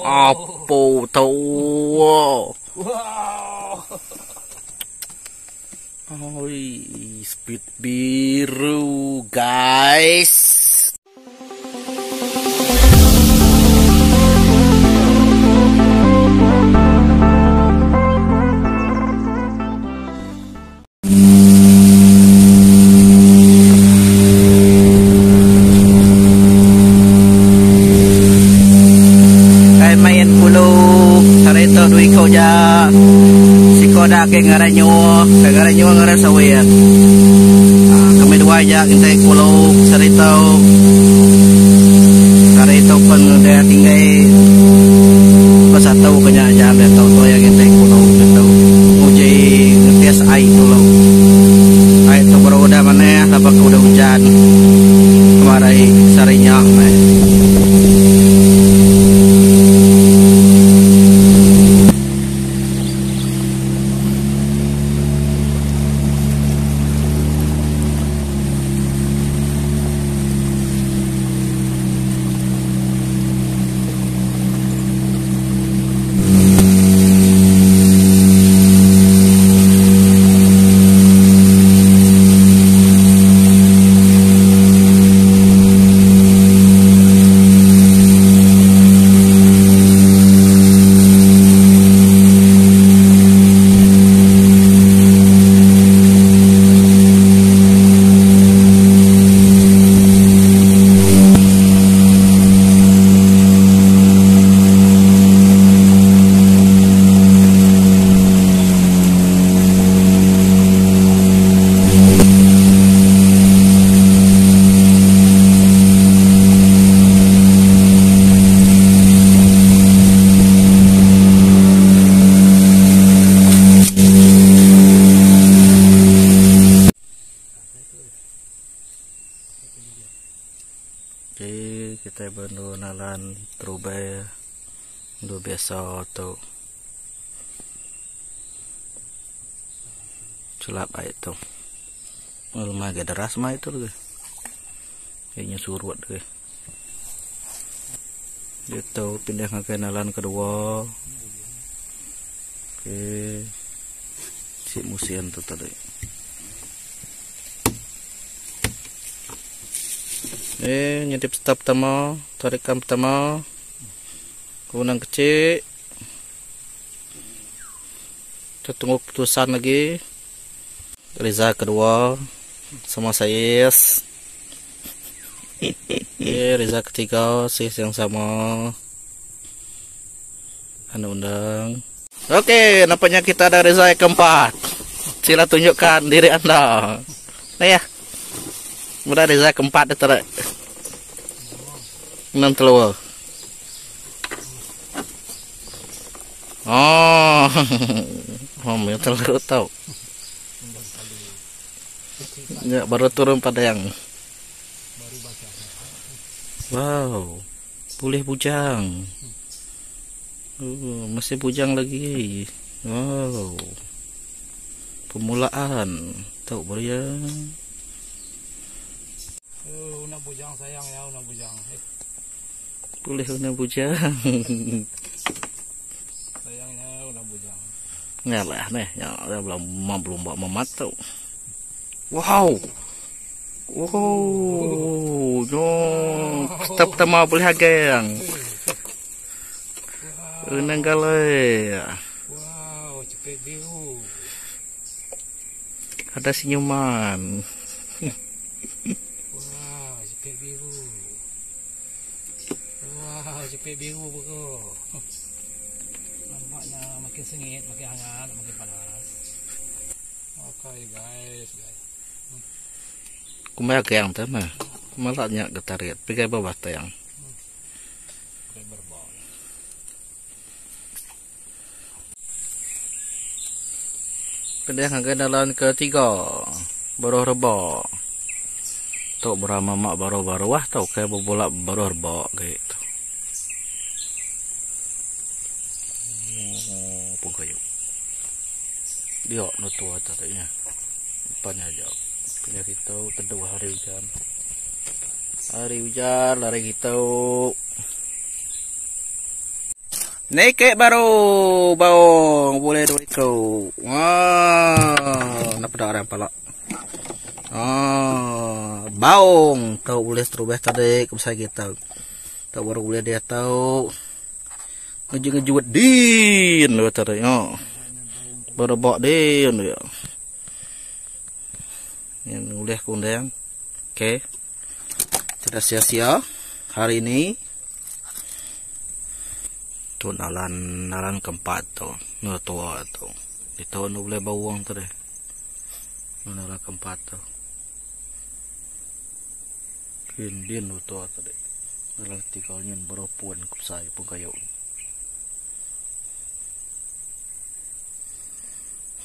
Apa tau? Oi, speed biru, guys. Main pulu hari itu duit kau ja si koda ke ngaranyo ngaran sawian kami dua aja kita pulu hari itu pun dia tinggal pas tahu kenya aja dia tahu tuh yang kita pulu kita uji ngetes air dulu air itu baru udah mana dapat udah hujan kemarin sarinya Jadi kita bantu nalan terubah untuk biasa atau celap air tu. Rumah agak deras mah itu loh. Kayaknya surut deh. Gitu pindah ke nalan kedua. Oke. Si musian tu tadi. Nyetip stop pertama, tarikan pertama, kemudian kecil, kita tunggu keputusan lagi. Reza kedua, sama saya. Reza ketiga, sis yang sama. Anda undang. Oke, nampaknya kita ada Reza yang keempat. Sila tunjukkan diri Anda. Nah ya. Mudah Reza keempat itu tak? 6 telur. Oh, yang telur tahu. Ya, baru turun pada yang. Wow, boleh bujang. Masih bujang lagi. Wow, pemulaan. Tahu baru ya. Una bujang sayang ya, una bujang. Boleh una bujang. Sayangnya una bujang. Ngalah nih, ya belum mamat tau. Wow. Wow, no. Step pertama boleh hagang. Unang galai. Wow, cepet biru. Ada senyuman. Cepet biru. Wah, cepet biru bro. Nampaknya makin sengit, makin hangat, makin panas. Oke guys. Kumaya kayang tama. Kumalatnya getarit. Pikai bawah tayang. Berbau. Pindah ke dalam ketiga. Baru rebak. Tok berama mak baru-baru wah tau kayak bobolak baru rebak gitu. Pun kayu. Dia nutua tadinya. Depannya aja. Punya kita kedua hari hujan. Hari hujan lari kita. Neke baru bawang boleh dulu itu. Wah, napa dah orang pala. Bawang tahu boleh terubah tadi ke saya kita. Tahu baru boleh dia tahu. Ngejuat din lo tadi. Baru bawa din ya. Yang boleh kundang. Oke. Tidak sia-sia hari ini. Tuh nalan keempat tuh, tua tuh. Itu nu boleh bawang tuh deh. Nalan keempat tuh. Din nu tua tuh deh. Nalan tikalnya beropuan kupsai pun kayu.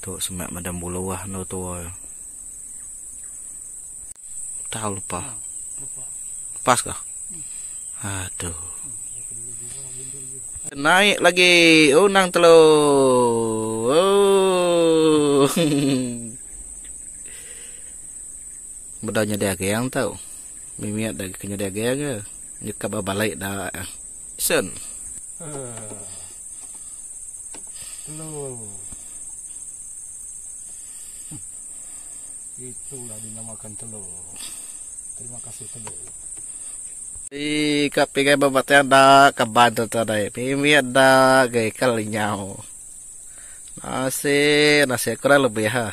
Tuh semak madam bulawah nu tua. Tahu lupa. Pas kah? Aduh. Naik lagi unang telur. Bedanya dia yang tahu. Mimiat dah kenya dia ke. Nyekap balik dah. Sen. Telur. Itulah dinamakan telur. Terima kasih telur. Kapi kay babatyan da kabanto to day. Pimi da gay kalinyaw. Nasi kurang lebih ha.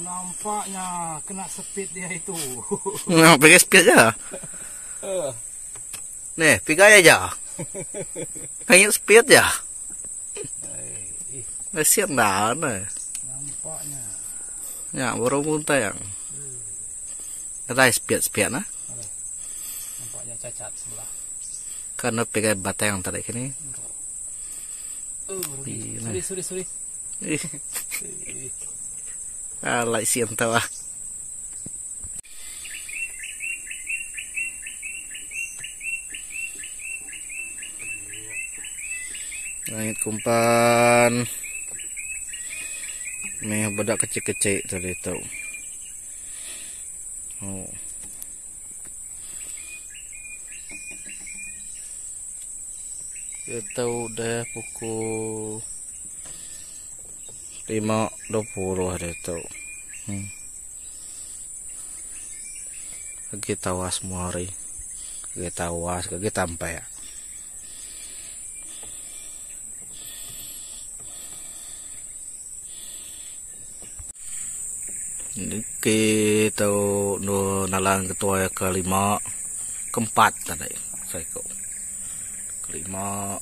Nampaknya kena speed dia itu. Nah, pakai speed aja. Nih, pikai aja. Hanya speed ya. Masih dah nih. Nampaknya. Ya, baru muntah yang. Ada speed nah. Nampaknya cacat sebelah. Karena pakai batang tadi kini. Sorry. Alay siang tawa. Langit kumpan. May badak kecil-kecil tadi tu. Oh. Kita udah pukul 5.20 ada tu. Lagi tawas semua hari. Lagi tawas, lagi tampai ya. Kita no nalang ketua kelima keempat tadi saya kok kelima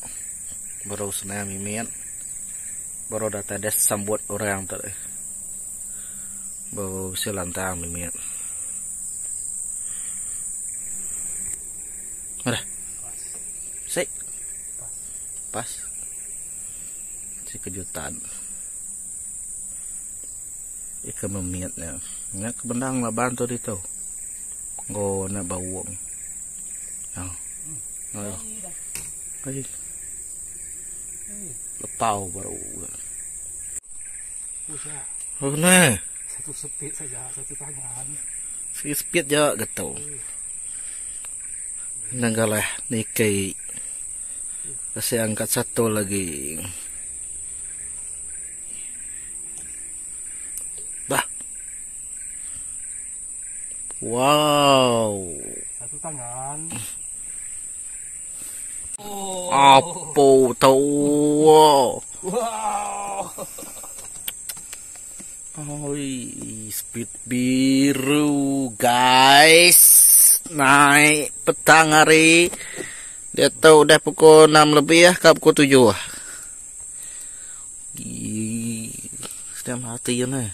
baru senang mimian baru data des sambut orang tadi baru bisa lantang mimian ada sih pas si kejutan ikan memiatnya, nya kebenang lah bantu itu, go na bawang, lepau baru, oh nah, satu speed saja, satu tangan, speed je gitu, nanggalah nikai, kasih angkat satu lagi. Wow. Satu tangan. Apa tahu? Wow. Speed biru guys. Naik petang hari. Dia tahu udah pukul 6 lebih ya, ke pukul 7. Sedang hati ya nih.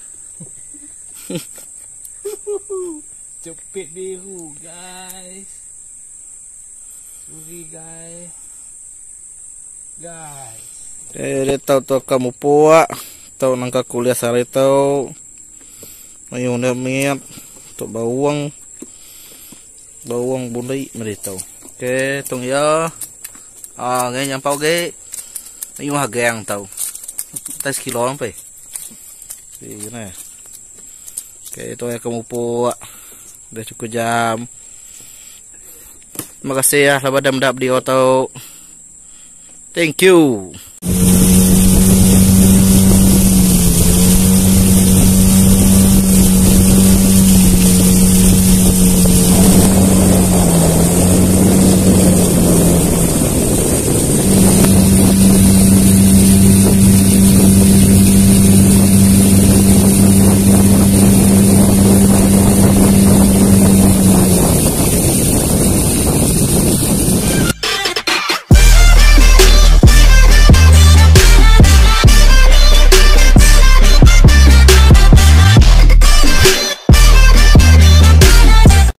Cepet biru guys. Sorry guys. Dia tahu kamu puak. Tahu nangka kuliah sehari tahu. Mayung dia miat. Tuh bawang buli merita. Oke, tung ya. Nghe nyampau ge. Mayung hagang tahu. Tas kilo sampai. Ini. Oke, itu ya kamu puak. Udah cukup jam. Terima kasih ya labadam dap di auto. Thank you.